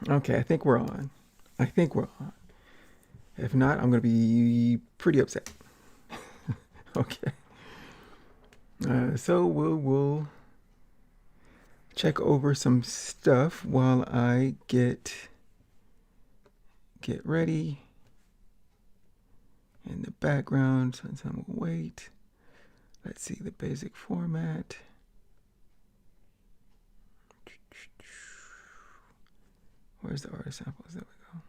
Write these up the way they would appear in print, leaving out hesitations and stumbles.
Okay, I think we're on. I think we're on. If not, I'm gonna be pretty upset. Okay. So we'll check over some stuff while I get ready. In the background, SunSon will wait. Let's see the basic format. Where's the artist samples? There we go.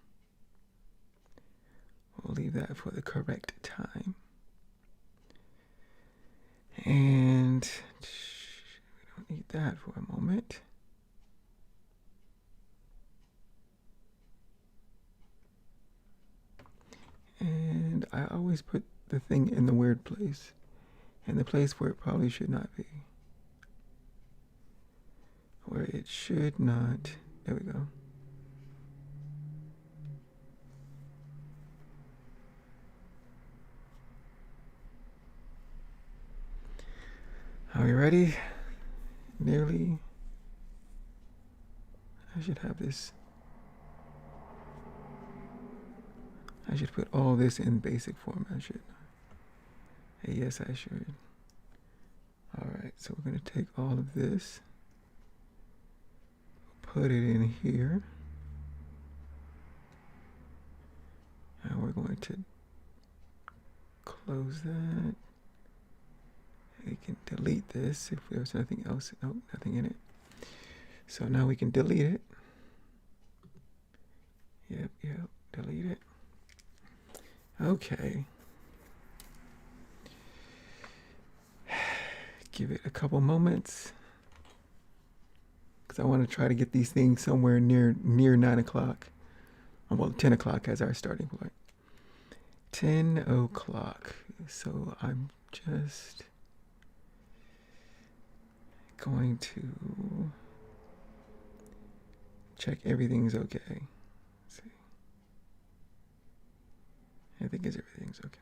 We'll leave that for the correct time. And we don't need that for a moment. And I always put the thing in the weird place, in the place where it probably should not be. Where it should not. There we go. Are we ready? Nearly. I should have this. I should put all this in basic format, shouldn't I? Yes, I should. Alright, so we're going to take all of this, put it in here, and we're going to close that. We can delete this if there's nothing else. Nope, nothing in it. So now we can delete it. Yep, delete it. Okay. Give it a couple moments, because I want to try to get these things somewhere near 9 o'clock. Well, 10 o'clock as our starting point. 10 o'clock. So I'm just going to check everything's okay. Let's see. I think everything's okay.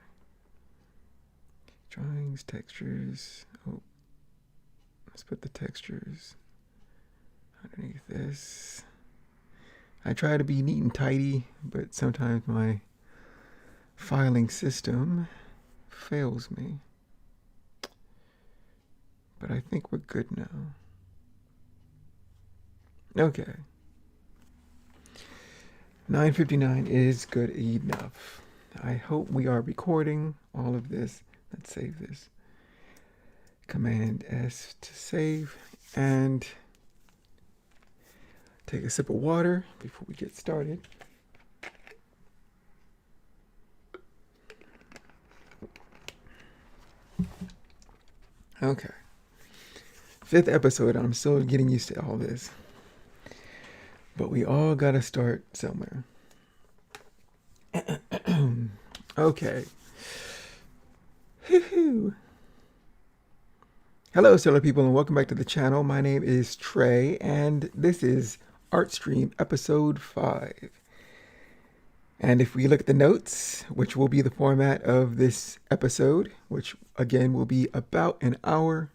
Drawings, textures. Oh, let's put the textures underneath this. I try to be neat and tidy, but sometimes my filing system fails me. But I think we're good now. Okay. 9:59 is good enough. I hope we are recording all of this. Let's save this. Command S to save, and take a sip of water before we get started. Okay. 5th episode. I'm still getting used to all this. But we all gotta start somewhere. Okay. Hello, stellar people, and welcome back to the channel. My name is Trey, and this is ArtStream episode 5. And if we look at the notes, which will be the format of this episode, which again will be about an hour,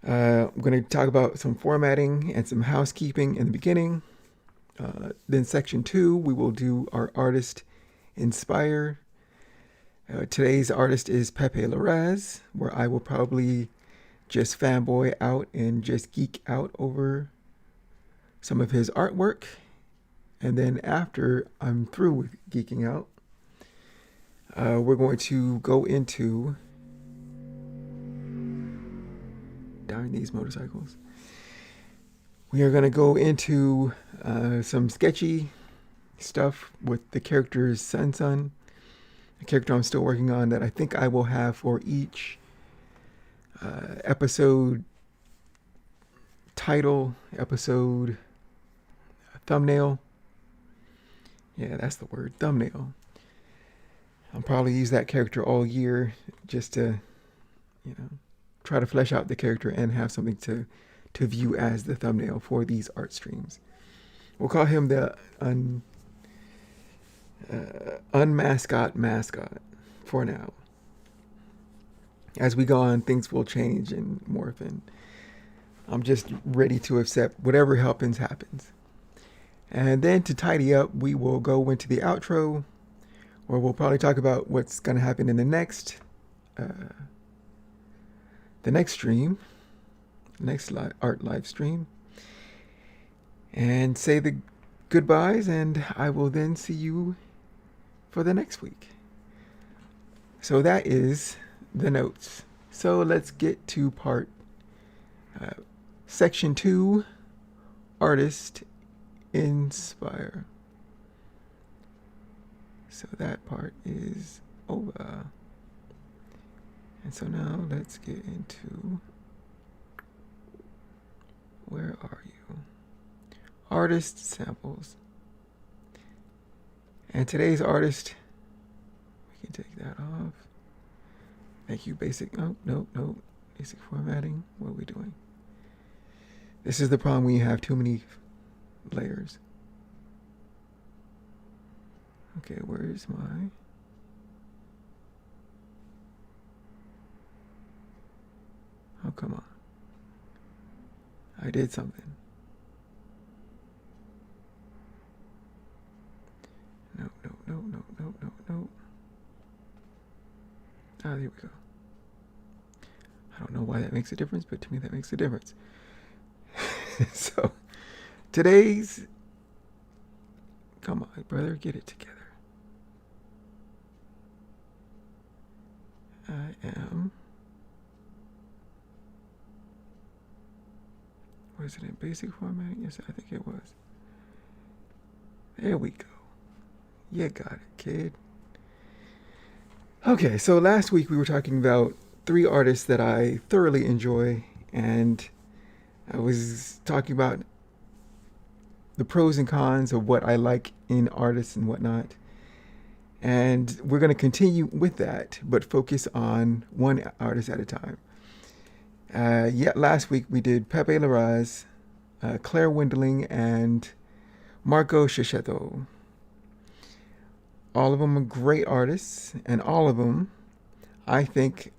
I'm going to talk about some formatting and some housekeeping in the beginning. Then section 2, we will do our artist inspire. Today's artist is Pepe Larraz, where I will probably just fanboy out and just geek out over some of his artwork. And then after I'm through with geeking out, we're going to go into... Darn these motorcycles. We are going to go into some sketchy stuff with the character's SunSon, a character I'm still working on that I think I will have for each episode title, episode thumbnail. Yeah, that's the word, thumbnail. I'll probably use that character all year just to, try to flesh out the character and have something to view as the thumbnail for these art streams. We'll call him the unmascot mascot for now. As we go on, things will change and morph, and I'm just ready to accept whatever happens. And then to tidy up, we will go into the outro, where we'll probably talk about what's going to happen in the next stream, next art live stream, and say the goodbyes, and I will then see you for the next week. So that is the notes. So let's get to section 2, artist inspire. So that part is over. And so now let's get into, where are you? Artist samples. And today's artist, we can take that off. Thank you, basic. Oh, no. Basic formatting. What are we doing? This is the problem when you have too many layers. Okay, where is my... Oh, come on. I did something. No. Ah, there we go. I don't know why that makes a difference, but to me that makes a difference. So, today's... Come on, brother, get it together. I am... Was it in basic formatting? Yes, I think it was. There we go. You got it, kid. Okay, so last week we were talking about 3 artists that I thoroughly enjoy, and I was talking about the pros and cons of what I like in artists and whatnot. And we're going to continue with that, but focus on one artist at a time. Last week we did Pepe Larraz, Claire Wendling, and Marco Cecchetto. All of them are great artists, and all of them, I think,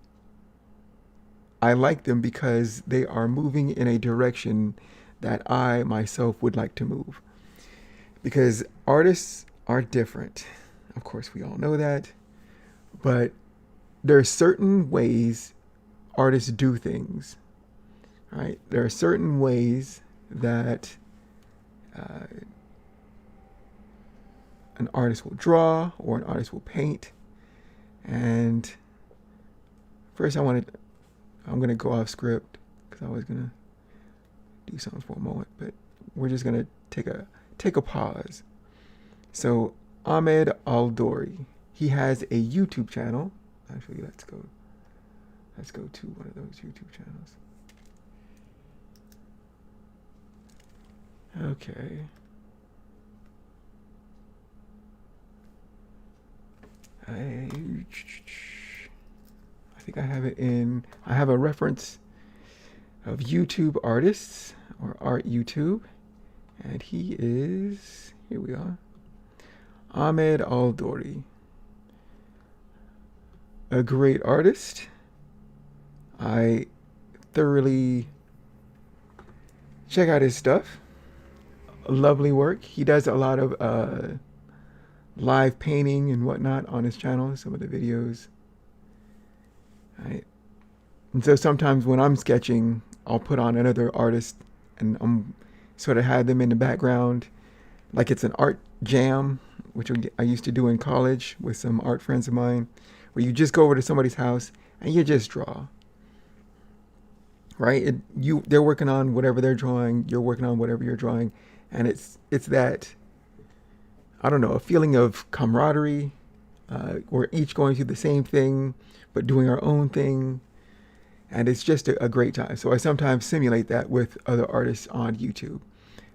I like them because they are moving in a direction that I myself would like to move. Because artists are different. Of course, we all know that. But there are certain ways artists do things, right? There are certain ways that an artist will draw or an artist will paint. And first I'm going to go off script because I was going to do something for a moment, but we're just going to take a pause. So Ahmed Al-Dori, he has a YouTube channel. Actually, let's go to one of those YouTube channels. Okay. I think I have it in, I have a reference of YouTube artists, or Art YouTube, and he is, here we are, Ahmed Al-Dori. A great artist. I thoroughly check out his stuff. Lovely work. He does a lot of live painting and whatnot on his channel, some of the videos. Right. And so sometimes when I'm sketching, I'll put on another artist and I'm sort of have them in the background, like it's an art jam, which I used to do in college with some art friends of mine, where you just go over to somebody's house and you just draw. Right? They're working on whatever they're drawing, you're working on whatever you're drawing, and it's that, I don't know, a feeling of camaraderie. We're each going through the same thing, but doing our own thing. And it's just a great time. So I sometimes simulate that with other artists on YouTube.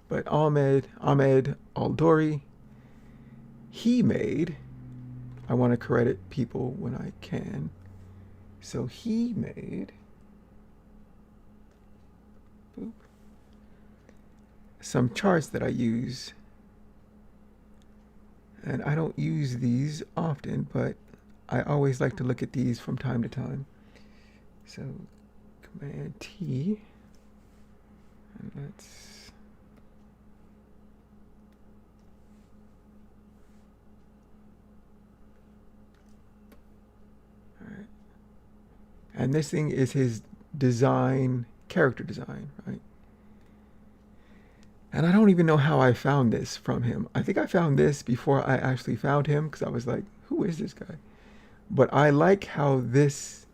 But Ahmed Al-Dori, he made, I want to credit people when I can. So he made some charts that I use. And I don't use these often, but I always like to look at these from time to time. So Command T, and let's And this thing is his design, character design, right? And I don't even know how I found this from him. I think I found this before I actually found him because I was like, who is this guy? But I like how this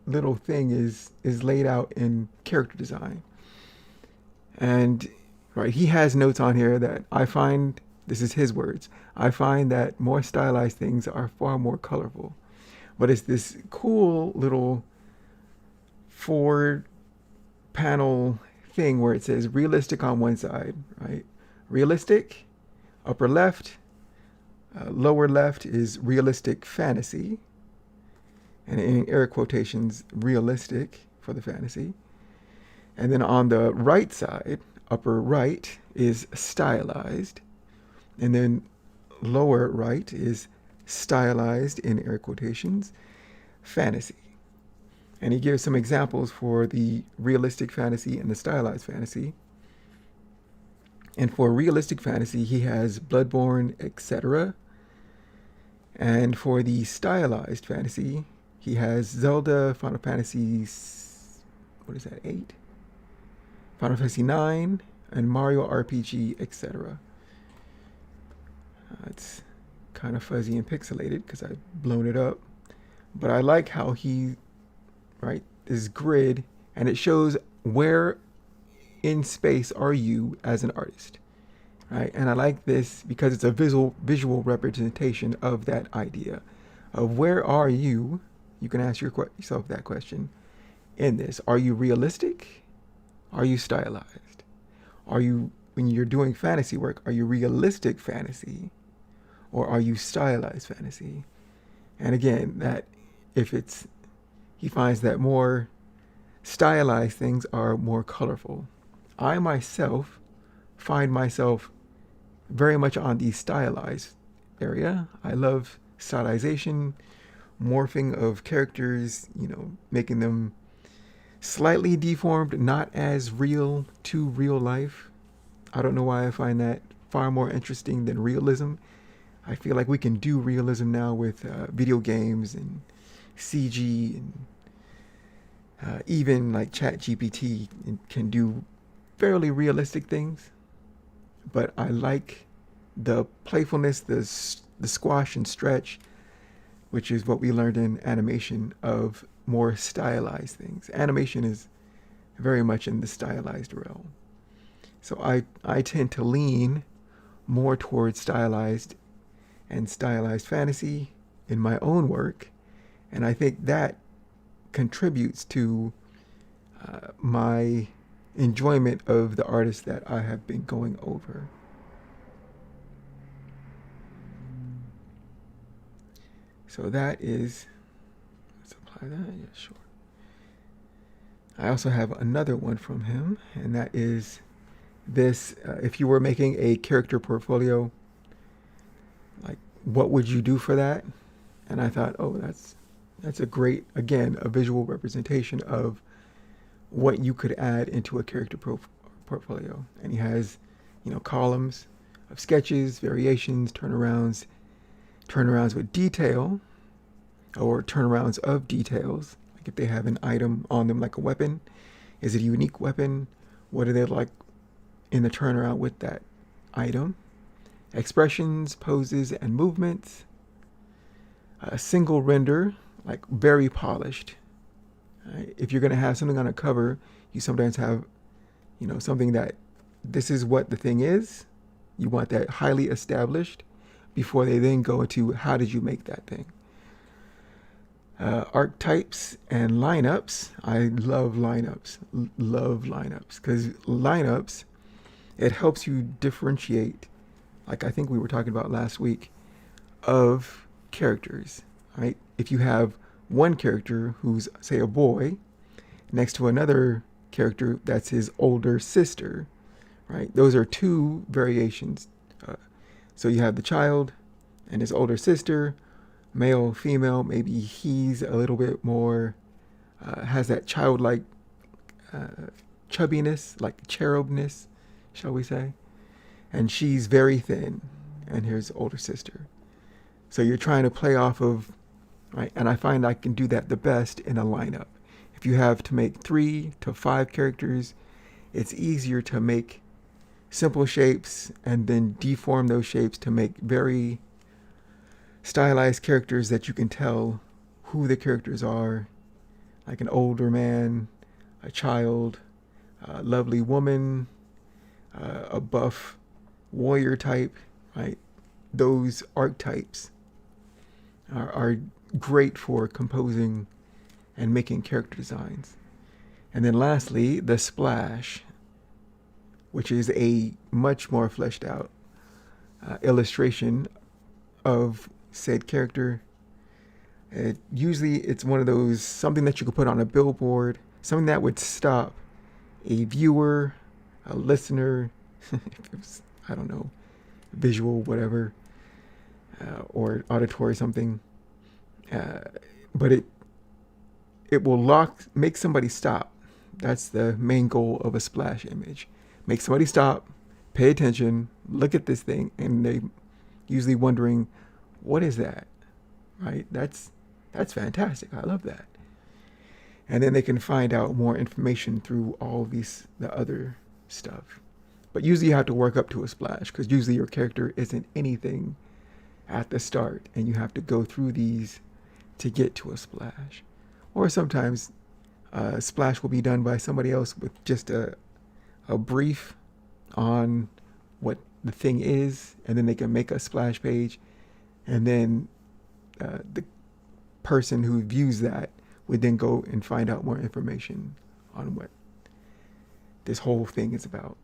little thing is laid out in character design. And right, he has notes on here that I find, this is his words, I find that more stylized things are far more colorful. But it's this cool little 4-panel thing where it says realistic on one side, right? Realistic, upper left, lower left is realistic fantasy, and in air quotations, realistic for the fantasy. And then on the right side, upper right is stylized, and then lower right is stylized in air quotations, fantasy. And he gives some examples for the realistic fantasy and the stylized fantasy. And for realistic fantasy, he has Bloodborne, etc. And for the stylized fantasy, he has Zelda, Final Fantasy, what is that, 8? Final Fantasy 9, and Mario RPG, etc. It's kind of fuzzy and pixelated because I've blown it up. But I like how he, right, this grid, and it shows where in space are you as an artist, right? And I like this because it's a visual representation of that idea of where are you. You can ask yourself that question in this. Are you realistic? Are you stylized? Are you, when you're doing fantasy work, are you realistic fantasy or are you stylized fantasy? And again, that if it's, he finds that more stylized things are more colorful. I myself find myself very much on the stylized area. I love stylization, morphing of characters, making them slightly deformed, not as real to real life. I don't know why I find that far more interesting than realism. I feel like we can do realism now with video games and CG, and even like ChatGPT can do fairly realistic things. But I like the playfulness, the squash and stretch, which is what we learned in animation, of more stylized things. Animation is very much in the stylized realm. So I tend to lean more towards stylized and stylized fantasy in my own work. And I think that contributes to my enjoyment of the artists that I have been going over. So that is, let's apply that, yeah, sure. I also have another one from him, and that is this, if you were making a character portfolio, like what would you do for that? And I thought, oh, that's a great, again, a visual representation of what you could add into a character portfolio. And he has, columns of sketches, variations, turnarounds with detail, or turnarounds of details. Like if they have an item on them, like a weapon, is it a unique weapon? What are they like in the turnaround with that item? Expressions, poses, and movements. A single render, like very polished. Right? If you're going to have something on a cover, you sometimes have, something that this is what the thing is. You want that highly established before they then go into how did you make that thing. Archetypes and lineups. I love lineups. Love lineups. Because lineups, it helps you differentiate, like I think we were talking about last week, of characters, right? If you have one character who's, say, a boy, next to another character that's his older sister, right? Those are two variations. So you have the child and his older sister, male, female. Maybe he's a little bit more, has that childlike chubbiness, like cherubness, shall we say. And she's very thin. and here's older sister. So you're trying to play off of, right? And I find I can do that the best in a lineup. If you have to make 3 to 5 characters, it's easier to make simple shapes and then deform those shapes to make very stylized characters that you can tell who the characters are, like an older man, a child, a lovely woman, a buff warrior type, right? Those archetypes are great for composing and making character designs. And then lastly, the splash, which is a much more fleshed out illustration of said character. Usually it's one of those, something that you could put on a billboard, something that would stop a viewer, a listener, if it was, I don't know, visual, whatever, or auditory something. But it will make somebody stop. That's the main goal of a splash image. Make somebody stop, pay attention, look at this thing, and they usually wondering, what is that? Right? That's fantastic. I love that. And then they can find out more information through all the other stuff. But usually you have to work up to a splash, because usually your character isn't anything at the start, and you have to go through these to get to a splash. Or sometimes a splash will be done by somebody else with just a brief on what the thing is, and then they can make a splash page, and then the person who views that would then go and find out more information on what this whole thing is about.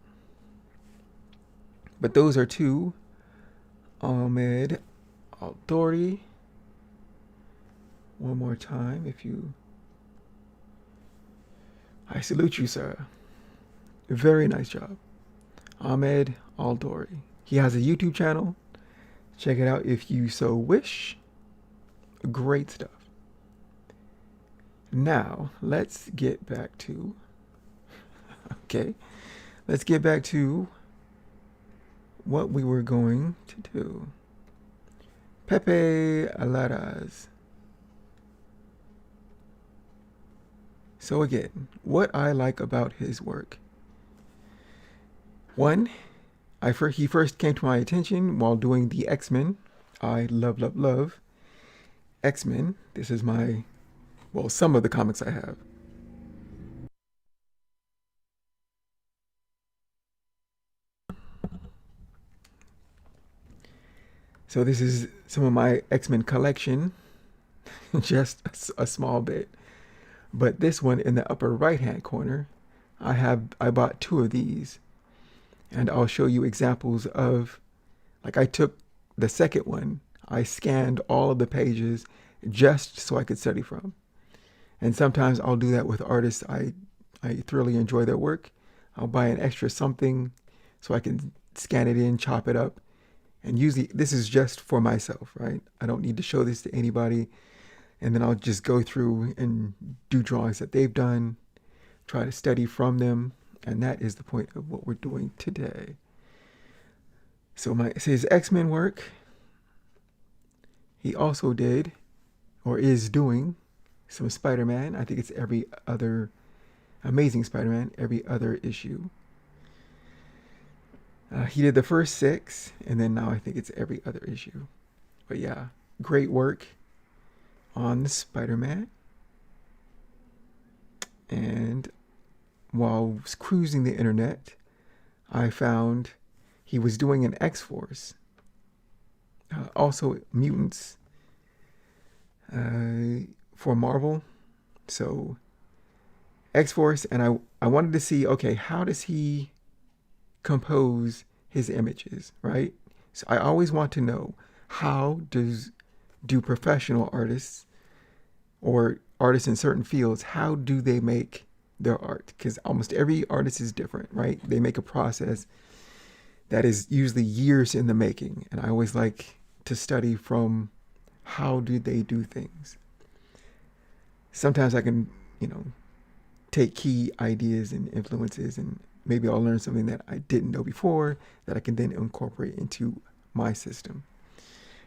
But those are 2. Ahmed Al-Dori. One more time, I salute you, sir. Very nice job. Ahmed Al-Dori. He has a YouTube channel. Check it out if you so wish. Great stuff. Now, let's get back to what we were going to do. Pepe Larraz. So again, what I like about his work. One, he first came to my attention while doing the X-Men. I love X-Men. This is some of the comics I have. So this is some of my X-Men collection, just a small bit. But this one in the upper right-hand corner, I bought 2 of these, and I'll show you examples of, like I took the second one, I scanned all of the pages just so I could study from. And sometimes I'll do that with artists I thoroughly enjoy their work. I'll buy an extra something so I can scan it in, chop it up. And usually this is just for myself, right? I don't need to show this to anybody. And then I'll just go through and do drawings that they've done, try to study from them. And that is the point of what we're doing today. So his X-Men work, he also did, or is doing, some Spider-Man. I think it's every other, Amazing Spider-Man, every other issue. He did the first 6, and then now I think it's every other issue. But yeah, great work on the Spider-Man. And while cruising the internet, I found he was doing an X-Force. Also mutants for Marvel. So X-Force, and I wanted to see, okay, how does he compose his images, right? So I always want to know, how do professional artists or artists in certain fields, how do they make their art? Because almost every artist is different, right? They make a process that is usually years in the making. And I always like to study from how do they do things. Sometimes I can, take key ideas and influences, and maybe I'll learn something that I didn't know before that I can then incorporate into my system.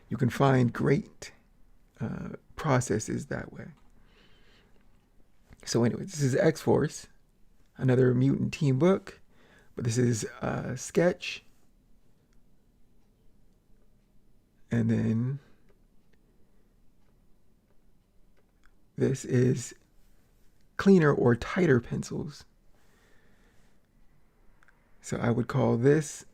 You can find great processes that way. So anyway, this is X-Force, another mutant team book, but this is Sketch, and then this is cleaner or tighter pencils. So I would call this,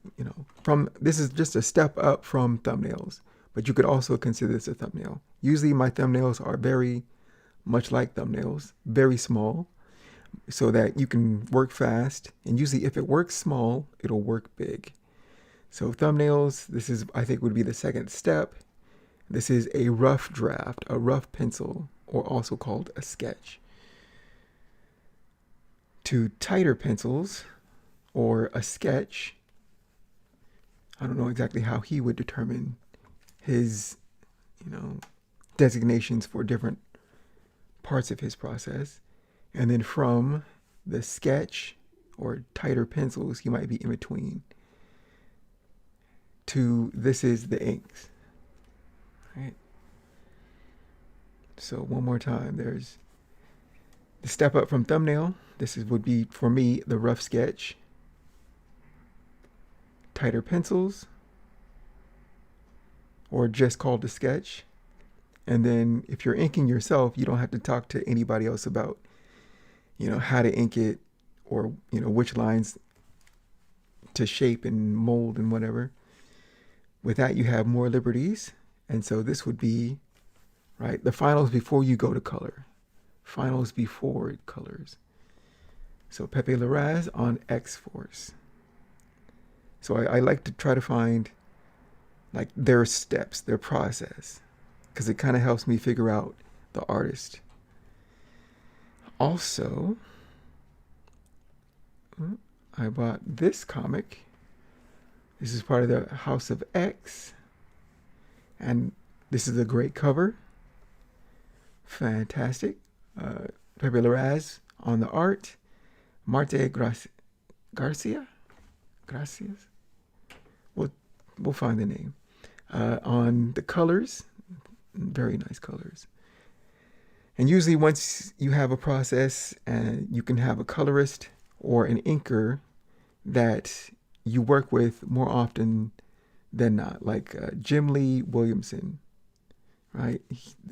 this is just a step up from thumbnails, but you could also consider this a thumbnail. Usually my thumbnails are very much like thumbnails, very small, so that you can work fast. And usually if it works small, it'll work big. So thumbnails, this is, I think, would be the second step. This is a rough draft, a rough pencil, or also called a sketch. To tighter pencils, or a sketch, I don't know exactly how he would determine his, designations for different parts of his process. And then from the sketch or tighter pencils, he might be in between, to this is the inks. Right? So one more time, there's the step up from thumbnail. This would be, for me, the rough sketch. Tighter pencils, or just called a sketch. And then if you're inking yourself, you don't have to talk to anybody else about, how to ink it, or, which lines to shape and mold and whatever. With that, you have more liberties. And so this would be, right, the finals before you go to color. Finals before it colors. So Pepe Larraz on X-Force. So I like to try to find like their steps, their process, because it kind of helps me figure out the artist. Also, I bought this comic. This is part of the House of X. And this is a great cover. Fantastic. Pepe Larraz on the art. Marte Garcia? Gracias? We'll find the name. On the colors. Very nice colors. And usually once you have a process, and you can have a colorist or an inker that you work with more often than not, like Jim Lee Williamson, right?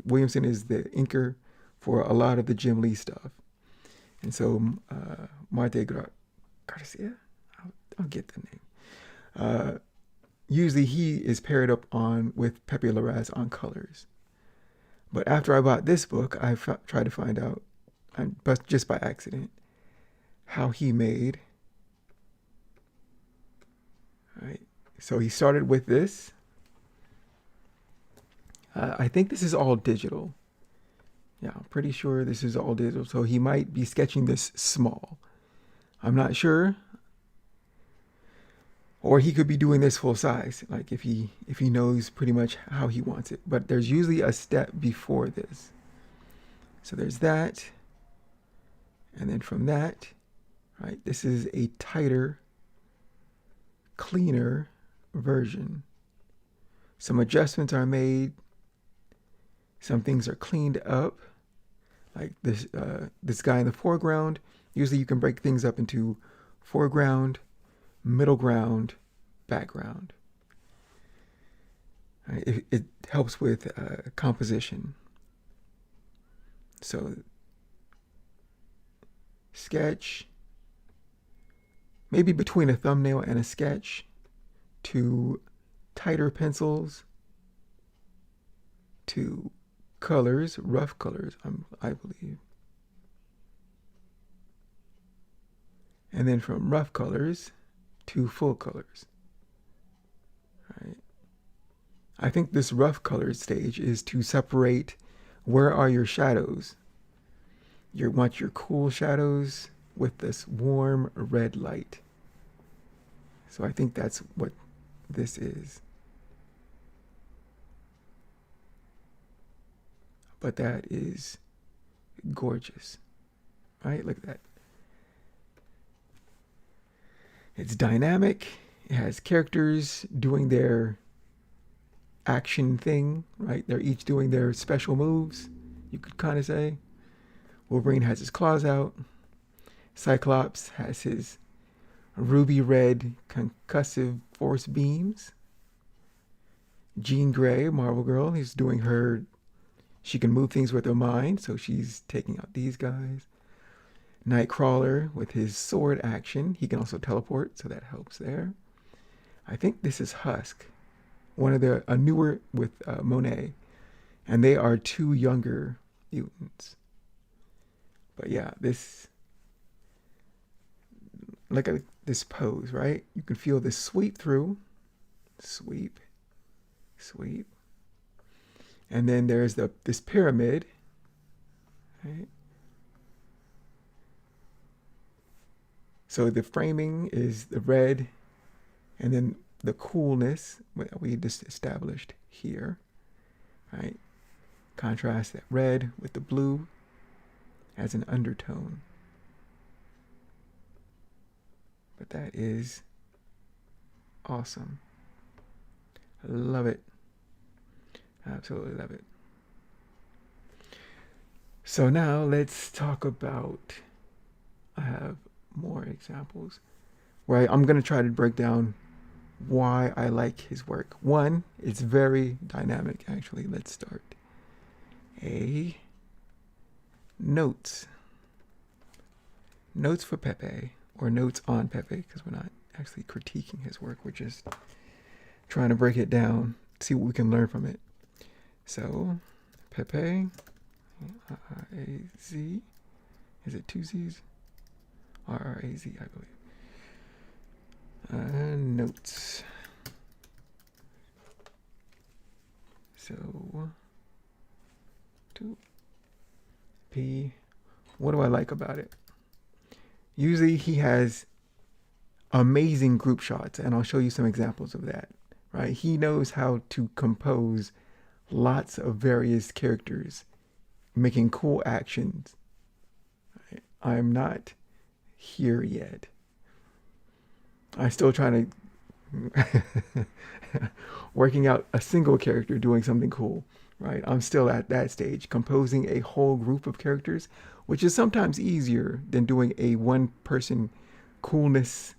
Williamson is the inker for a lot of the Jim Lee stuff. And so Marte Garcia, I'll get the name. Usually he is paired up with Pepe Larraz on colors. But after I bought this book, I tried to find out, but just by accident, how he made. Right. So he started with this. I think this is all digital. Yeah, I'm pretty sure this is all digital. So he might be sketching this small. I'm not sure. Or he could be doing this full size, like if he knows pretty much how he wants it. But there's usually a step before this. So there's that. And then from that, right, this is a tighter, cleaner version. Some adjustments are made. Some things are cleaned up. Like this guy in the foreground. Usually you can break things up into foreground, middle ground, background. It helps with composition. So sketch, maybe between a thumbnail and a sketch, to tighter pencils, to colors, rough colors, I believe. And then from rough colors to full colors. Right. I think this rough color stage is to separate where are your shadows. You want your cool shadows with this warm red light. So I think that's what this is. But that is gorgeous, right? Look at that. It's dynamic. It has characters doing their action thing, right? They're each doing their special moves, you could kind of say. Wolverine has his claws out. Cyclops has his ruby red concussive force beams. Jean Grey, Marvel Girl, he's doing her, she can move things with her mind, so she's taking out these guys. Nightcrawler with his sword action, he can also teleport, so that helps there. I think this is Husk, one of the newer with Monet, and they are two younger mutants. But yeah, this, look at this pose, right? You can feel this sweep through, sweep, sweep, and then there's this pyramid, right? So the framing is the red, and then the coolness we just established here, right? Contrast that red with the blue as an undertone. But that is awesome. I love it. Absolutely love it. So now let's talk about, I have more examples where I'm going to try to break down why I like his work. One, it's very dynamic, actually. Let's start. Notes. Notes for Pepe, or notes on Pepe, because we're not actually critiquing his work. We're just trying to break it down, see what we can learn from it. So, Pepe, R-R-A-Z. Is it two Z's? R-R-A-Z, I believe. Notes. So, 2P. What do I like about it? Usually he has amazing group shots, and I'll show you some examples of that, right? He knows how to compose lots of various characters making cool actions. I'm not here yet. I'm still trying to working out a single character doing something cool, right? I'm still at that stage, composing a whole group of characters, which is sometimes easier than doing a one-person coolness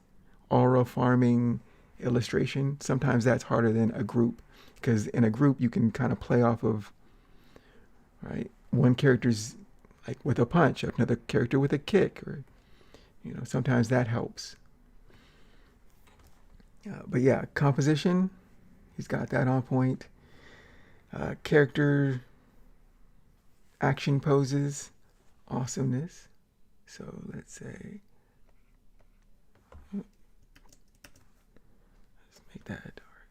aura farming illustration. Sometimes that's harder than a group, because in a group you can kind of play off of, right? One character's like with a punch, another character with a kick, or sometimes that helps. But yeah, composition, he's got that on point. Character action poses, awesomeness. So let's say, let's make that dark.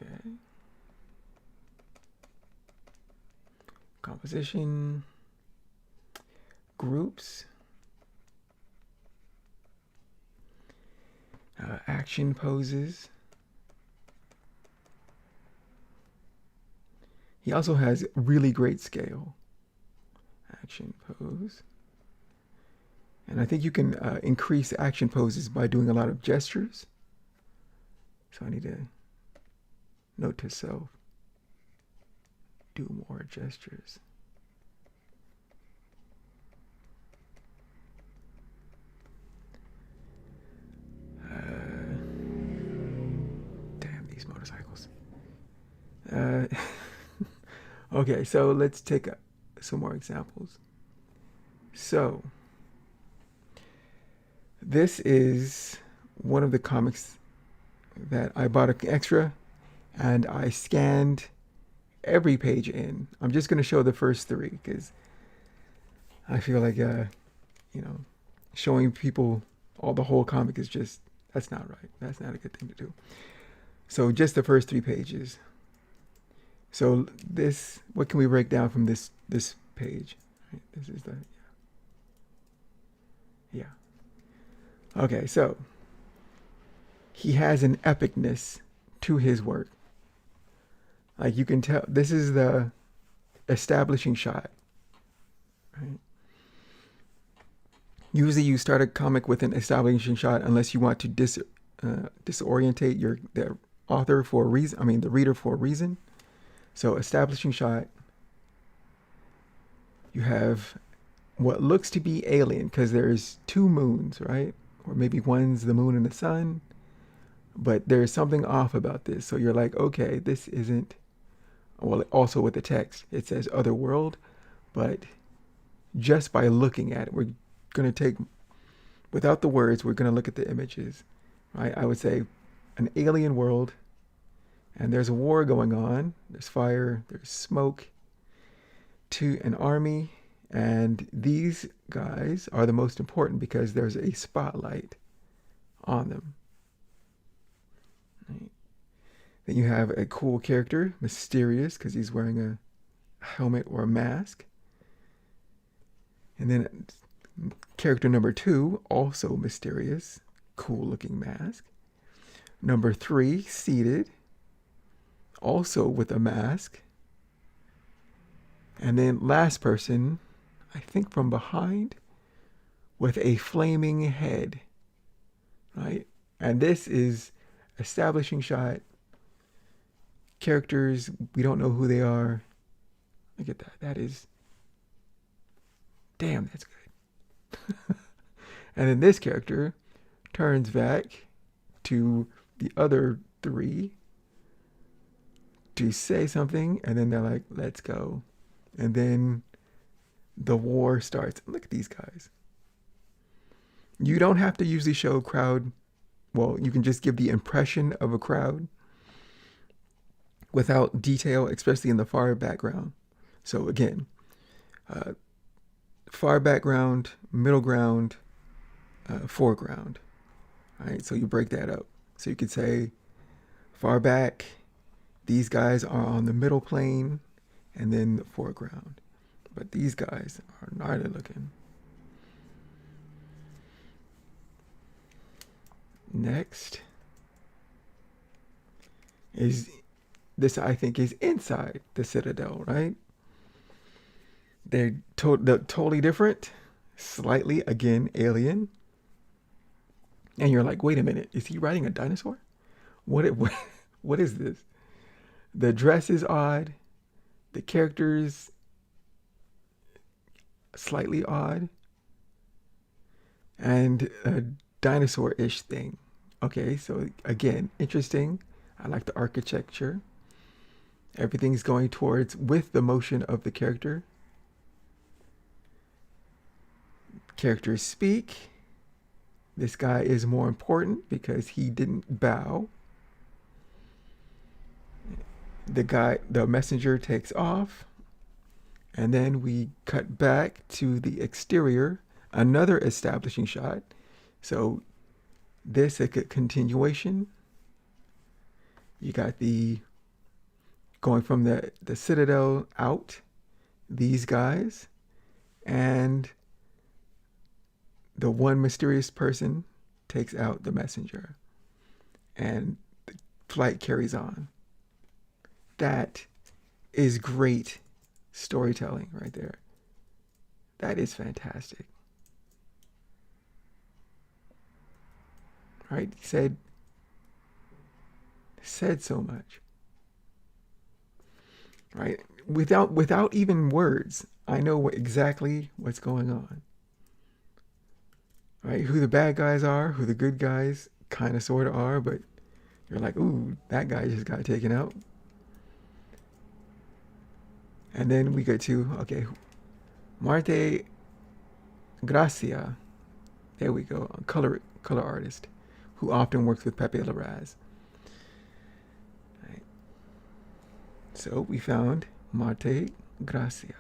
Okay. Composition, groups, action poses. He also has really great scale. Action pose. And I think you can increase action poses by doing a lot of gestures. So I need to note to self, do more gestures. Damn these motorcycles. Okay, so let's take some more examples. So, this is one of the comics that I bought an extra, and I scanned every page in. I'm just going to show the first three, because I feel like, showing people the whole comic is just, that's not right. That's not a good thing to do. So just the first 3 pages. So this, what can we break down from this page? Right, this is the, yeah. Okay, so he has an epicness to his work. Like you can tell, this is the establishing shot, right? Usually you start a comic with an establishing shot unless you want to disorientate the author for a reason, the reader for a reason. So establishing shot, you have what looks to be alien because there's two moons, right? Or maybe one's the moon and the sun, but there's something off about this. So you're like, okay, this isn't, well, also with the text, it says other world, but just by looking at it, we're going to take, without the words, we're going to look at the images, right? I would say an alien world, and there's a war going on. There's fire, there's smoke, to an army, and these guys are the most important because there's a spotlight on them. Right. Then you have a cool character, mysterious, because he's wearing a helmet or a mask. And then character number 2, also mysterious, cool looking mask. Number 3, seated, also with a mask. And then last person, I think from behind, with a flaming head, right? And this is establishing shot. Characters, we don't know who they are. Look at that. That is, damn, that's good. And then this character turns back to the other 3 to say something, and then they're like, let's go. And then the war starts. Look at these guys. You don't have to usually show crowd. Well, you can just give the impression of a crowd without detail, especially in the far background. So again, far background, middle ground, foreground. All right, so you break that up. So you could say far back, these guys are on the middle plane, and then the foreground. But these guys are gnarly looking. Next is this, I think, is inside the Citadel, right? They're totally different, slightly, again, alien. And you're like, wait a minute, is he riding a dinosaur? What is this? The dress is odd. The characters, slightly odd. And a dinosaur-ish thing. Okay, so again, interesting. I like the architecture. Everything's going towards with the motion of the character. Characters speak. This guy is more important because he didn't bow. The messenger takes off. And then we cut back to the exterior, another establishing shot. So this is a continuation. You got the going from the Citadel out, these guys, and the one mysterious person takes out the messenger, and the flight carries on. That is great storytelling right there. That is fantastic. Right? He said so much. Right? Without even words, I know exactly what's going on. Right? Who the bad guys are, who the good guys kind of sort of are, but you're like, ooh, that guy just got taken out. And then we go to, okay, Marte Gracia. There we go, a color artist who often works with Pepe Larraz. Right. So we found Marte Gracia.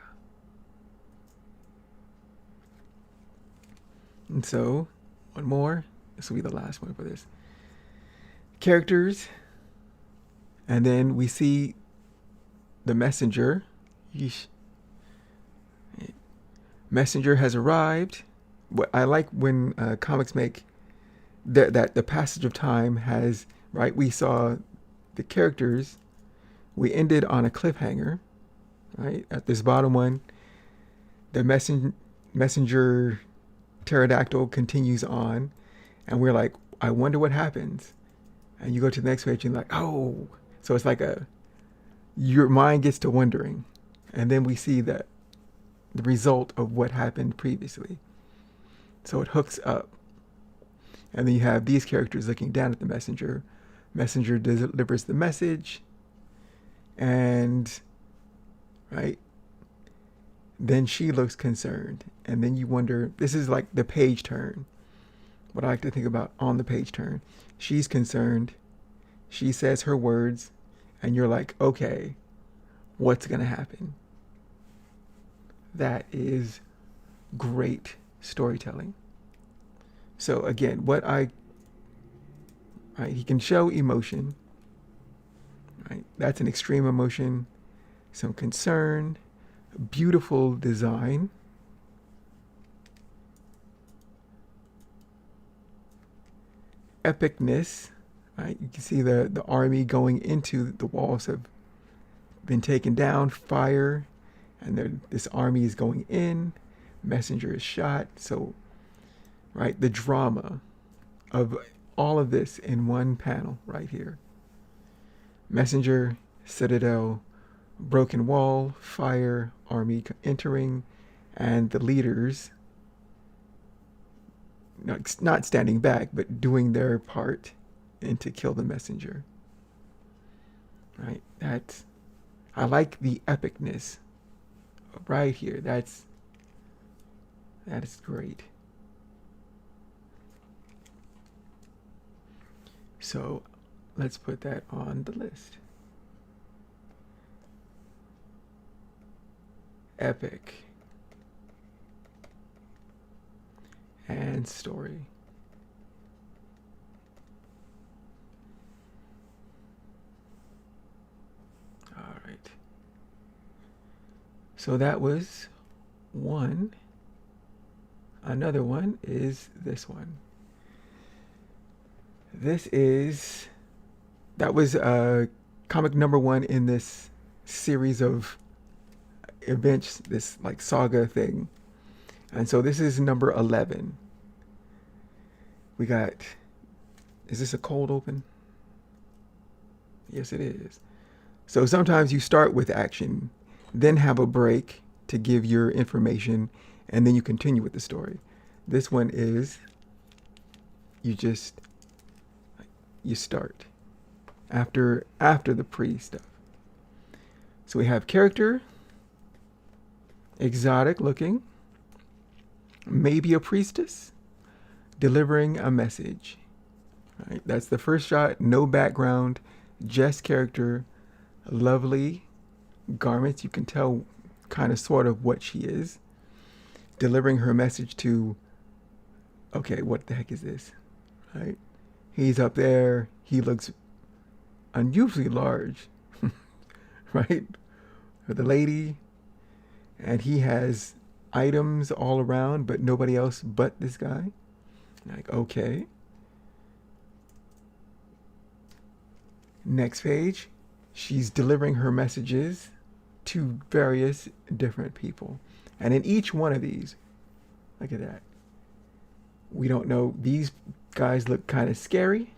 And so, one more. This will be the last one for this. Characters. And then we see the messenger. Yeesh. Messenger has arrived. What I like when comics make that the passage of time has, right? We saw the characters. We ended on a cliffhanger, right? At this bottom one, the messenger pterodactyl continues on, and we're like, I wonder what happens. And you go to the next page and you're like, oh. So it's like your mind gets to wondering. And then we see the result of what happened previously. So it hooks up. And then you have these characters looking down at the messenger. Messenger delivers the message. And, right, then she looks concerned. And then you wonder, this is like the page turn. What I like to think about on the page turn. She's concerned. She says her words. And you're like, okay, what's going to happen? That is great storytelling. So again, he can show emotion, right? That's an extreme emotion, some concern, beautiful design, epicness, right? You can see the army going into the walls have been taken down, fire, and this army is going in, messenger is shot. So, right, the drama of all of this in one panel right here. Messenger, citadel, broken wall, fire, army entering, and the leaders not standing back, but doing their part and to kill the messenger. Right? I like the epicness right here. That is great. So let's put that on the list. Epic and story. All right. So that was one. Another one is this one. That was comic number 1 in this series of events, this like saga thing. And so this is number 11. We got, is this a cold open? Yes, it is. So sometimes you start with action, then have a break to give your information, and then you continue with the story. This one is, you start after the pre stuff. So we have character, exotic looking, maybe a priestess, delivering a message. Right? That's the first shot, no background, just character, lovely garments. You can tell kind of sort of what she is. Delivering her message to, okay, what the heck is this? Right? He's up there. He looks unusually large, right? The lady, and he has items all around, but nobody else but this guy. Like, okay. Next page, she's delivering her messages to various different people. And in each one of these, look at that. We don't know, these guys look kind of scary.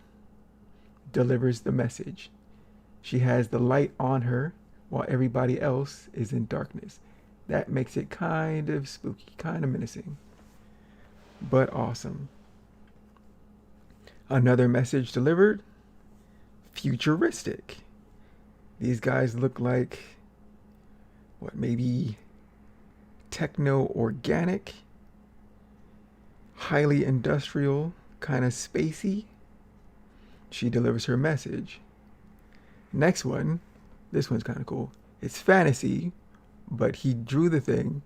Delivers the message. She has the light on her while everybody else is in darkness. That makes it kind of spooky, kind of menacing, but awesome. Another message delivered. Futuristic. These guys look like, what, maybe techno-organic, highly industrial, kind of spacey. She delivers her message. Next one, this one's kind of cool. It's fantasy, but he drew the thing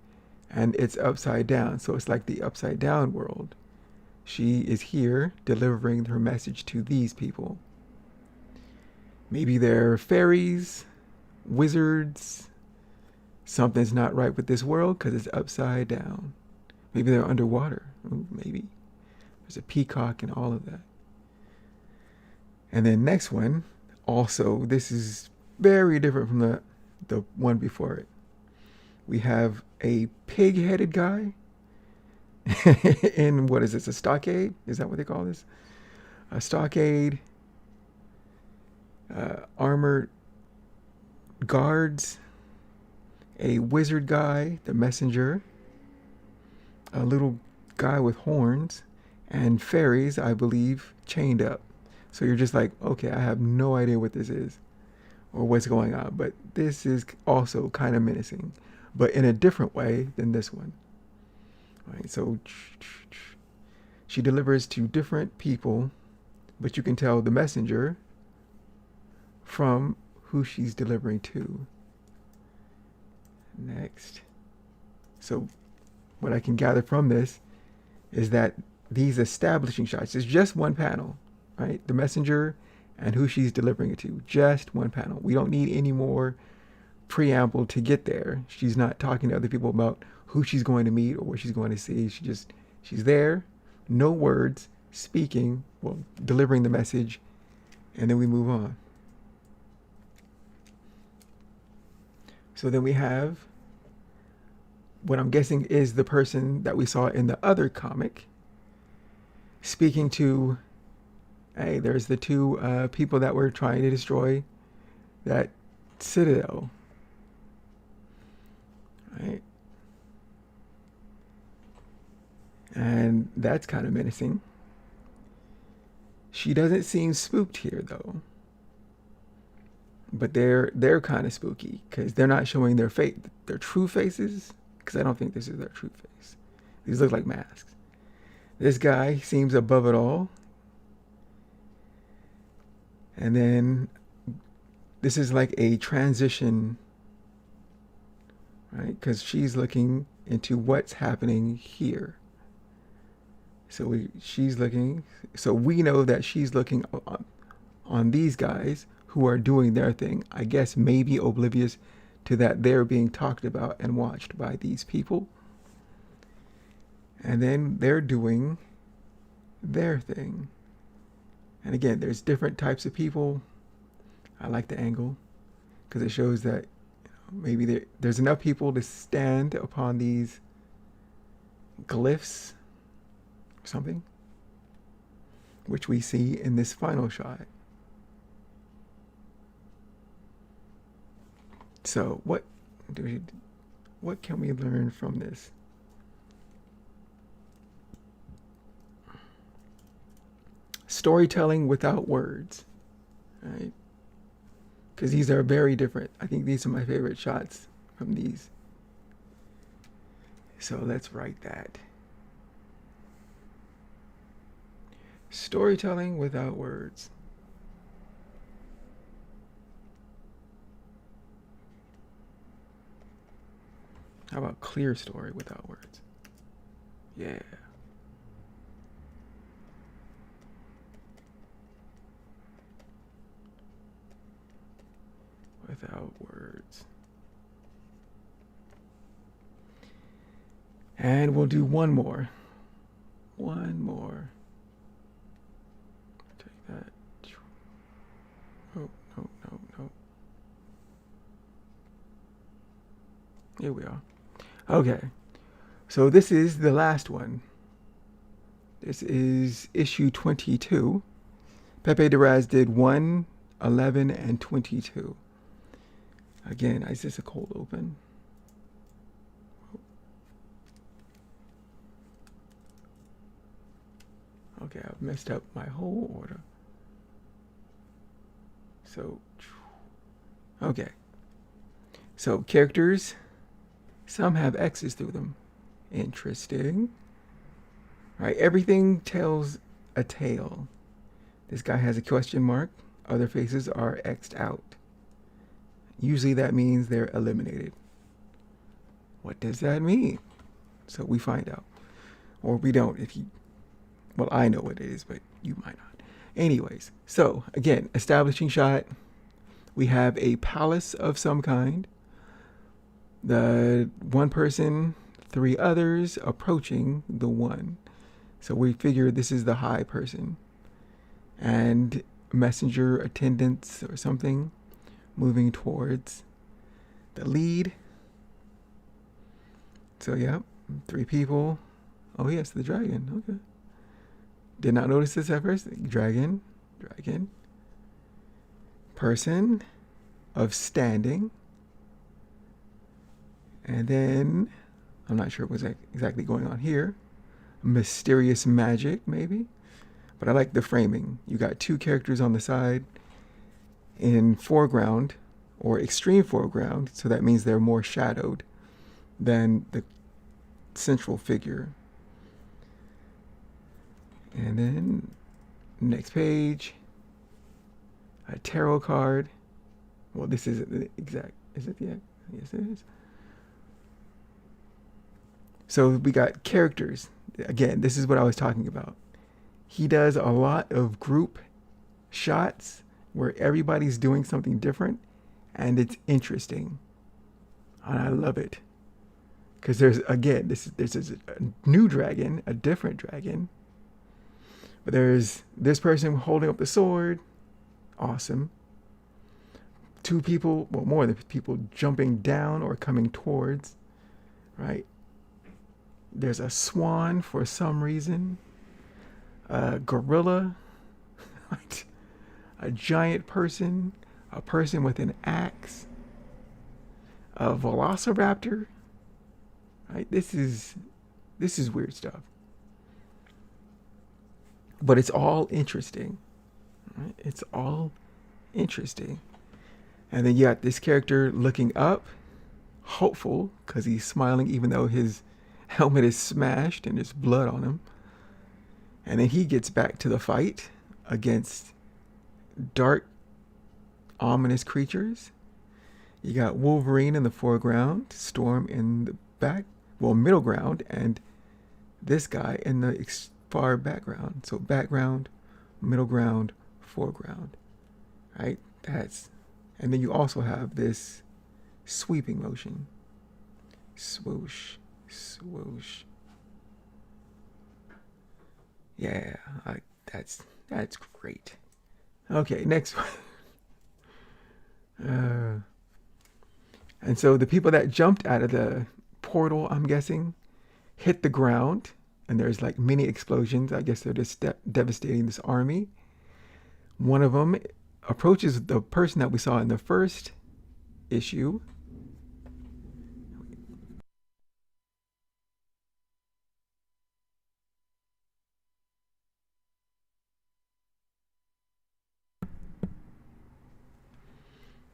and it's upside down. So it's like the upside down world. She is here delivering her message to these people. Maybe they're fairies, wizards. Something's not right with this world because it's upside down. Maybe they're underwater. Ooh, maybe. There's a peacock and all of that. And then next one, also, this is very different from the one before it. We have a pig-headed guy in, what is this, a stockade? Is that what they call this? A stockade, armored guards, a wizard guy, the messenger, a little guy with horns, and fairies, I believe, chained up. So you're just like, okay, I have no idea what this is or what's going on, but this is also kind of menacing, but in a different way than this one. All right, so she delivers to different people, but you can tell the messenger from who she's delivering to. Next. So what I can gather from this is that these establishing shots is just one panel, right? The messenger and who she's delivering it to, just one panel. We don't need any more preamble to get there. She's not talking to other people about who she's going to meet or what she's going to see. She's there, no words, speaking, well, delivering the message, and then we move on. So then we have what I'm guessing is the person that we saw in the other comic speaking to, hey, there's the two people that were trying to destroy that citadel. Right? And that's kind of menacing. She doesn't seem spooked here though. But they're kind of spooky because they're not showing their true faces, because I don't think this is their true face. These look like masks. This guy seems above it all. And then this is like a transition, right? Because she's looking into what's happening here. So she's looking, so we know that she's looking on these guys who are doing their thing. I guess maybe oblivious to that they're being talked about and watched by these people. And then they're doing their thing. And again, there's different types of people. I like the angle because it shows that maybe there's enough people to stand upon these glyphs or something, which we see in this final shot. So what can we learn from this? Storytelling without words, right? Because these are very different. I think these are my favorite shots from these. So let's write that. Storytelling without words. How about clear story without words? Yeah. Without words. And we'll do one more. One more. Take that. Oh, no. Here we are. Okay. So this is the last one. This is issue 22. Pepe Larraz did 1, 11, and 22. Again, is this a cold open? Okay, I've messed up my whole order. So, okay. So characters, some have X's through them. Interesting. Right, everything tells a tale. This guy has a question mark. Other faces are X'd out. Usually that means they're eliminated. What does that mean? So we find out. Or we don't if you, well, I know what it is, but you might not. Anyways, so again, establishing shot. We have a palace of some kind. The one person, 3 others approaching the one. So we figure this is the high person. And messenger attendants or something moving towards the lead. So yeah, 3 people Oh yes, the dragon. Okay. Did not notice this at first. Dragon, dragon. Person of standing. And then, I'm not sure what's exactly going on here. Mysterious magic, maybe. But I like the framing. You got two characters on the side in foreground or extreme foreground, so that means they're more shadowed than the central figure. And then next page, a tarot card. Well, this isn't the exact, is it the, yes it is. So we got characters. Again, this is what I was talking about. He does a lot of group shots where everybody's doing something different and it's interesting. And I love it. Because there's, again, this is a new dragon, a different dragon. But there's this person holding up the sword. Awesome. Two people, well, more than people jumping down or coming towards, right? There's a swan for some reason. A gorilla. A giant person. A person with an axe. A velociraptor. Right? This is weird stuff. But it's all interesting. Right? It's all interesting. And then you got this character looking up, hopeful, because he's smiling even though his helmet is smashed and there's blood on him. And then he gets back to the fight against dark, ominous creatures. You got Wolverine in the foreground, Storm in the back, well, middle ground, and this guy in the far background. So background, middle ground, foreground, right? And then you also have this sweeping motion. Swoosh, swoosh. Yeah, that's great. Okay, next one. And so the people that jumped out of the portal, I'm guessing, hit the ground, and there's like mini explosions. I guess they're just devastating this army. One of them approaches the person that we saw in the first issue.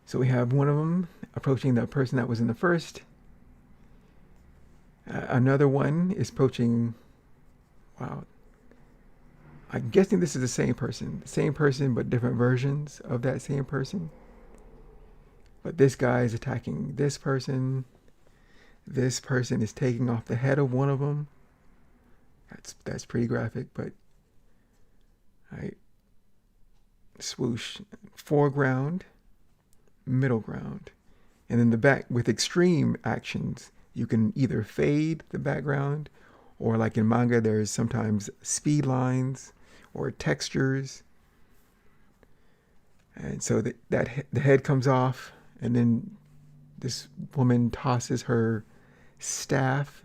So we have one of them approaching the person that was in the first. Another one is approaching, wow. I'm guessing this is the same person, but different versions of that same person. But this guy is attacking this person. This person is taking off the head of one of them. That's pretty graphic, but right. Swoosh, foreground, middle ground, and in the back with extreme actions, you can either fade the background, or like in manga, there's sometimes speed lines or textures. And so the head comes off, and then this woman tosses her staff,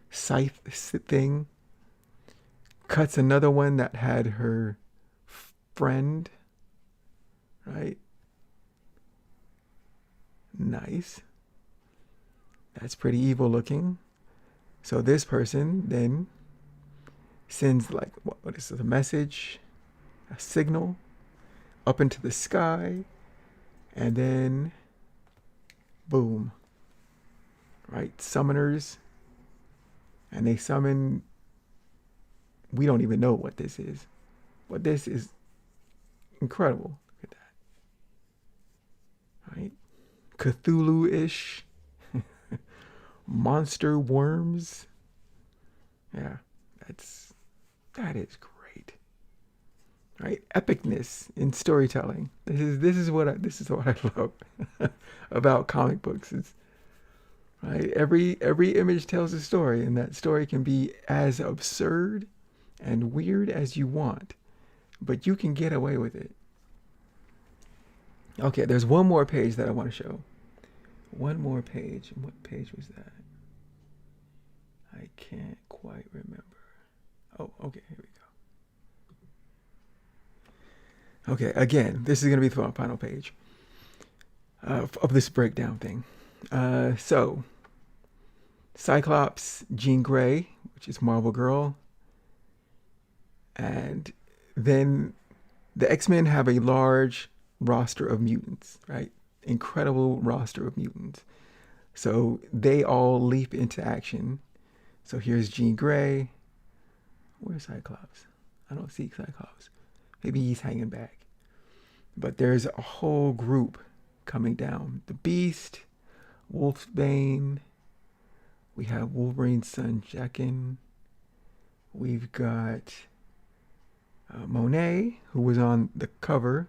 scythe thing, cuts another one that had her friend, right? Nice. That's pretty evil looking. So this person then sends like, what is it, a message, a signal up into the sky, and then boom, right? Summoners, and they summon, we don't even know what this is, but this is incredible. Look at that, right? Cthulhu-ish, monster worms. Yeah, that is great. Right? Epicness in storytelling. This is what I love about comic books. It's right. Every image tells a story, and that story can be as absurd and weird as you want, but you can get away with it. Okay, there's one more page that I want to show. One more page. What page was that? I can't quite remember. Oh, okay, here we go. Okay, again, this is going to be the final page of this breakdown thing. So, Cyclops, Jean Grey, which is Marvel Girl, and then the X-Men have a large roster of mutants, right? Incredible roster of mutants. So they all leap into action. So here's Jean Grey. Where's Cyclops? I don't see Cyclops. Maybe he's hanging back. But there's a whole group coming down. The Beast, Wolfsbane. We have Wolverine's son, Jackin. We've got Monet, who was on the cover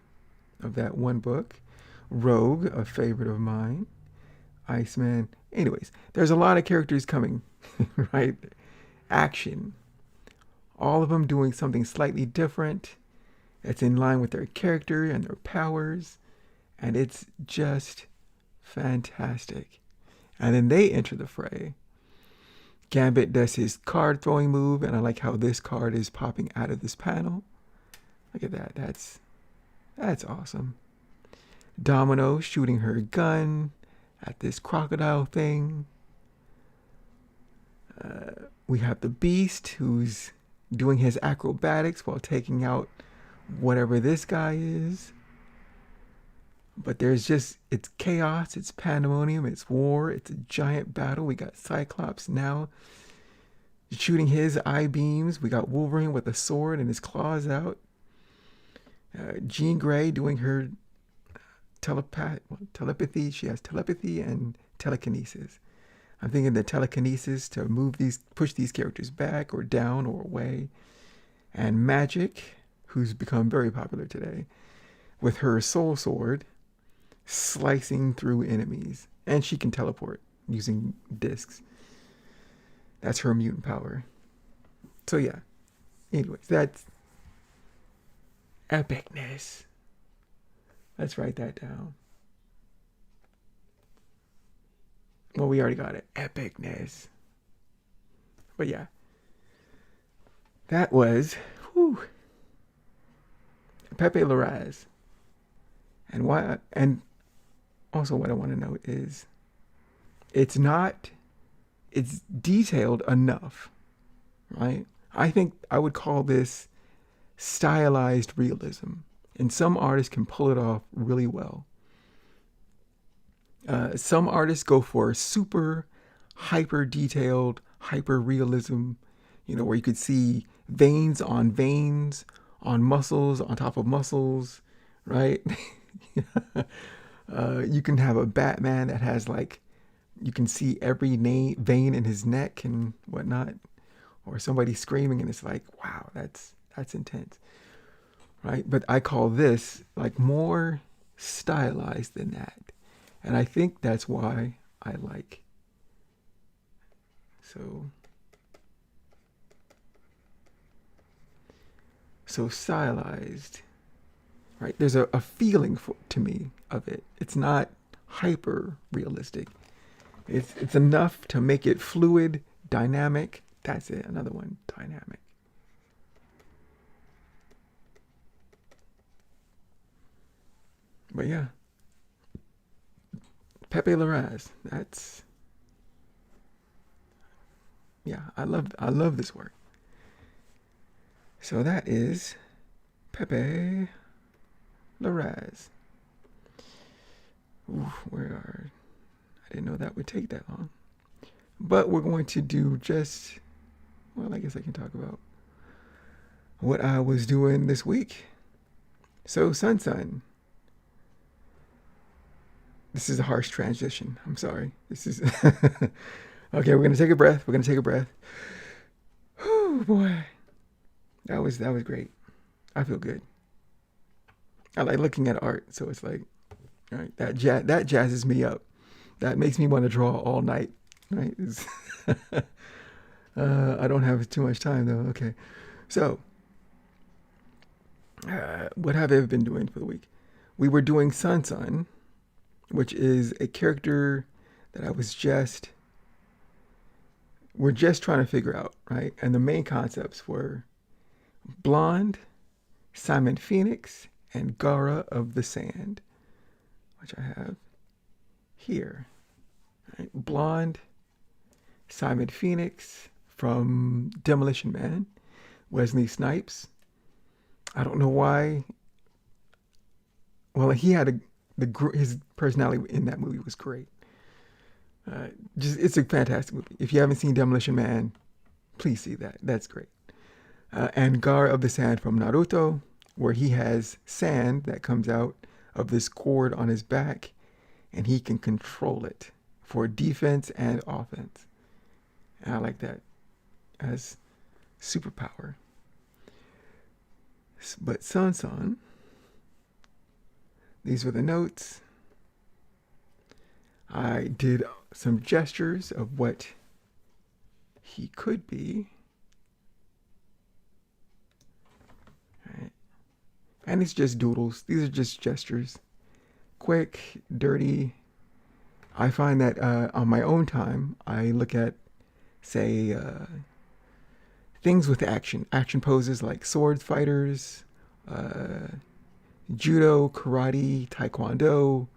of that one book. Rogue, a favorite of mine. Iceman. Anyways, there's a lot of characters coming, right? Action. All of them doing something slightly different. That's in line with their character and their powers. And it's just fantastic. And then they enter the fray. Gambit does his card throwing move, and I like how this card is popping out of this panel. Look at that. That's awesome. Domino shooting her gun at this crocodile thing. We have the Beast, who's doing his acrobatics while taking out whatever this guy is. But there's just, it's chaos, it's pandemonium, it's war, it's a giant battle. We got Cyclops now shooting his eye beams. We got Wolverine with a sword and his claws out. Jean Grey doing her telepathy. She has telepathy and telekinesis. I'm thinking the telekinesis to push these characters back or down or away. And Magic, who's become very popular today, with her soul sword, slicing through enemies. And she can teleport using discs. That's her mutant power. So yeah. Anyways, that's epicness. Let's write that down. Well, we already got it. Epicness. But yeah. That was Pepe Larraz. And also what I want to note is it's detailed enough, right? I think I would call this stylized realism. And some artists can pull it off really well. Some artists go for super hyper detailed, hyper realism, where you could see veins on muscles on top of muscles, right? You can have a Batman that has you can see every vein in his neck and whatnot, or somebody screaming and it's like, wow, that's intense. Right? But I call this more stylized than that. And I think that's why I like. So stylized, right? There's a feeling to me of it. It's not hyper realistic. It's enough to make it fluid, dynamic. That's it. Another one, dynamic. But yeah, Pepe Larraz. I love this work. So that is Pepe Larraz. I didn't know that would take that long. But we're going to do I guess I can talk about what I was doing this week. So SunSon. This is a harsh transition. I'm sorry. This is okay. We're gonna take a breath. Oh boy, that was great. I feel good. I like looking at art, so it's like, all right, that jazzes me up. That makes me want to draw all night. Right? I don't have too much time though. Okay, so what have I been doing for the week? We were doing SunSon, which is a character that I was just we're just trying to figure out, right? And the main concepts were Blonde, Simon Phoenix, and Gara of the Sand, which I have here. Right? Blonde, Simon Phoenix from Demolition Man, Wesley Snipes. I don't know why. Well, he had his personality in that movie was great. It's a fantastic movie. If you haven't seen Demolition Man, please see that. That's great. And Gara of the Sand from Naruto, where he has sand that comes out of this cord on his back, and he can control it for defense and offense. And I like that as superpower. But SunSon, these were the notes. I did some gestures of what he could be. Right. And it's just doodles. These are just gestures. Quick, dirty. I find that on my own time, I look at, say, things with action. Action poses like sword fighters, judo, karate, taekwondo,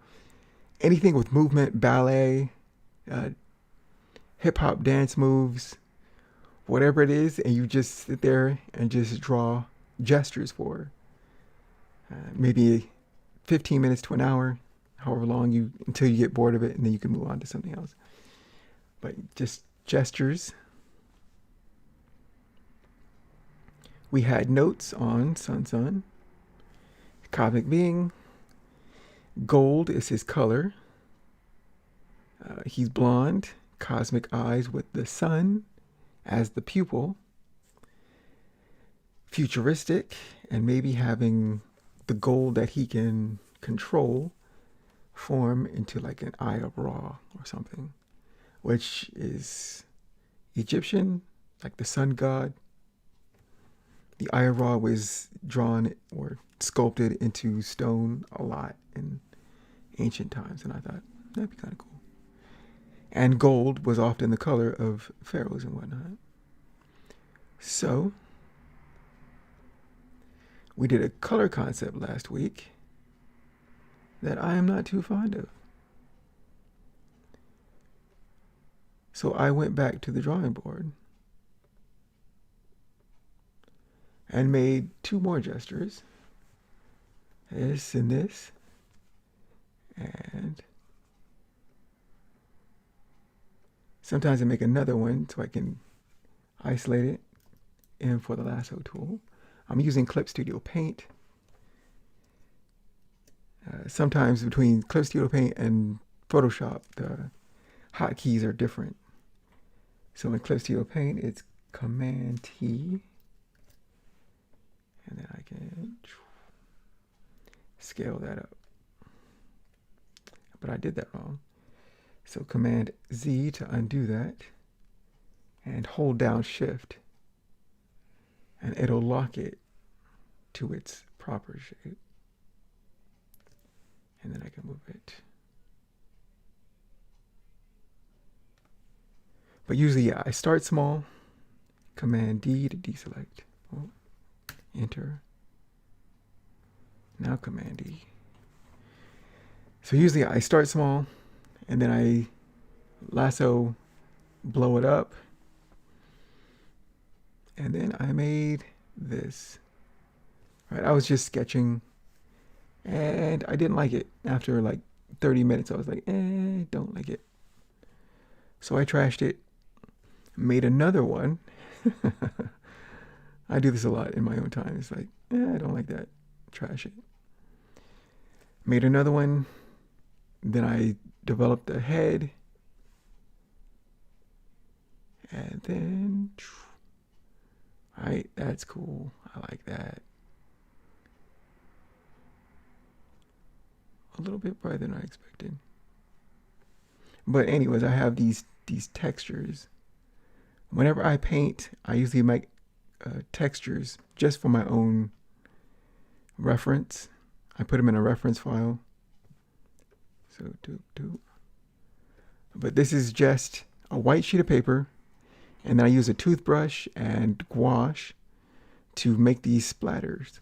anything with movement, ballet, hip-hop dance moves, whatever it is, and you just sit there and just draw gestures for maybe 15 minutes to an hour, however long until you get bored of it, and then you can move on to something else. But just gestures. We had notes on SunSon. Cosmic being. Gold is his color. He's blonde. Cosmic eyes with the sun as the pupil. Futuristic, and maybe having the gold that he can control form into like an Eye of Ra or something, which is Egyptian, like the sun god. The Eye of Ra was drawn or sculpted into stone a lot in ancient times, and I thought that'd be kind of cool. And gold was often the color of pharaohs and whatnot. So we did a color concept last week that I am not too fond of. So I went back to the drawing board and made two more gestures. This and this. And sometimes I make another one so I can isolate it in for the lasso tool. I'm using Clip Studio Paint. Sometimes between Clip Studio Paint and Photoshop, the hotkeys are different. So in Clip Studio Paint, it's Command T. And then I can scale that up. But I did that wrong. So Command Z to undo that. And hold down Shift. And it'll lock it to its proper shape. And then I can move it. But usually, yeah, I start small. Command D to deselect. Oh, enter. Now Command D. So usually I start small, and then I lasso, blow it up. And then I made this. Right, I was just sketching, and I didn't like it. After like 30 minutes, I was like, don't like it. So I trashed it, made another one. I do this a lot in my own time. It's like, I don't like that. Trash it. Made another one. Then I developed a head. And then, right, that's cool. I like that. A little bit brighter than I expected. But anyways, I have these textures. Whenever I paint, I usually make textures just for my own reference. I put them in a reference file. So But this is just a white sheet of paper And then I use a toothbrush and gouache to make these splatters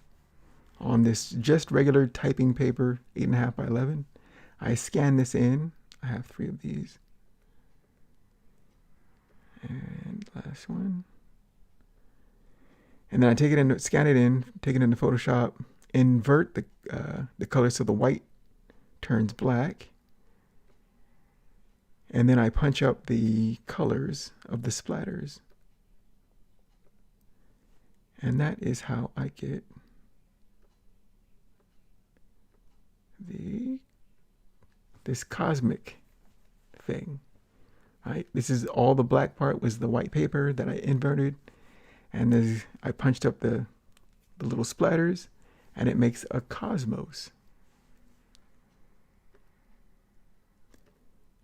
on this just regular typing paper, 8.5 by 11. I scan this in. I have 3 of these. And last one. And then I take it in, scan it in, take it into Photoshop, invert the color so the white turns black. And then I punch up the colors of the splatters. And that is how I get this cosmic thing. Right? This is all the black part was the white paper that I inverted. And I punched up the little splatters, and it makes a cosmos.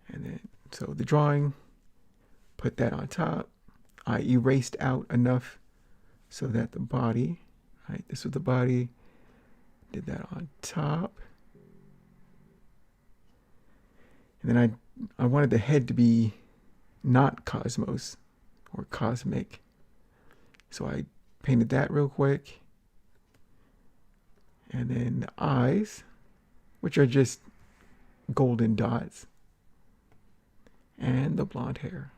And then, so the drawing, put that on top. I erased out enough so that the body, right, this was the body, did that on top. And then I wanted the head to be not cosmos or cosmic. So I painted that real quick. And then the eyes, which are just golden dots. And the blonde hair.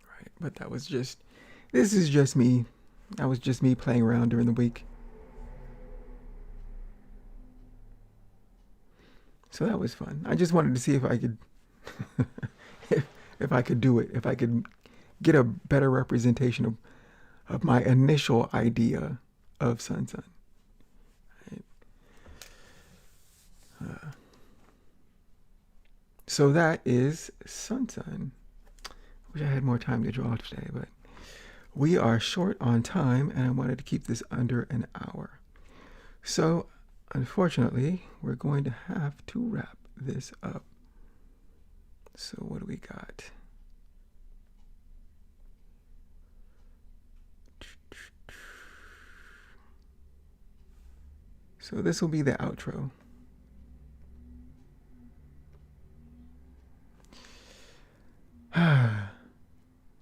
Right, but this is just me. That was just me playing around during the week. So that was fun. I just wanted to see if I could, if I could do it, if I could get a better representation of my initial idea of SunSon. Right. So that is SunSon. Wish I had more time to draw today, but we are short on time, and I wanted to keep this under an hour. So, unfortunately, we're going to have to wrap this up. So what do we got? So this will be the outro.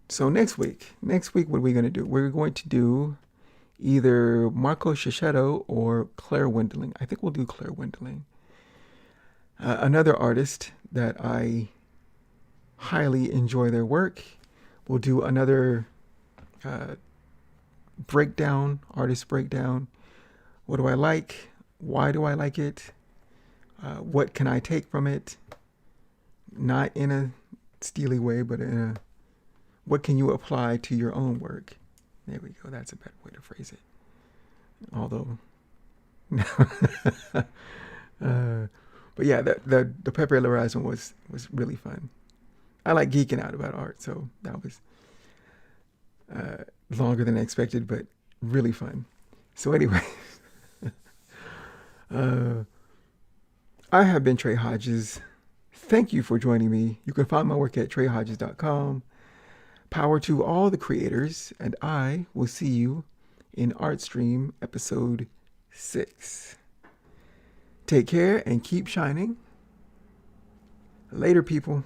So next week, what are we going to do? We're going to do either Marco Chichetto or Claire Wendling. I think we'll do Claire Wendling. Another artist that I highly enjoy their work. We'll do another breakdown, artist breakdown. What do I like? Why do I like it? What can I take from it? Not in a steely way, but in a what can you apply to your own work? There we go. That's a better way to phrase it. Although, but yeah, the Pepe Larraz one was really fun. I like geeking out about art, so that was longer than I expected, but really fun. So anyway, I have been Trey Hodges. Thank you for joining me. You can find my work at treyhodges.com. Power to all the creators, and I will see you in ArtStream episode 6. Take care and keep shining. Later, people.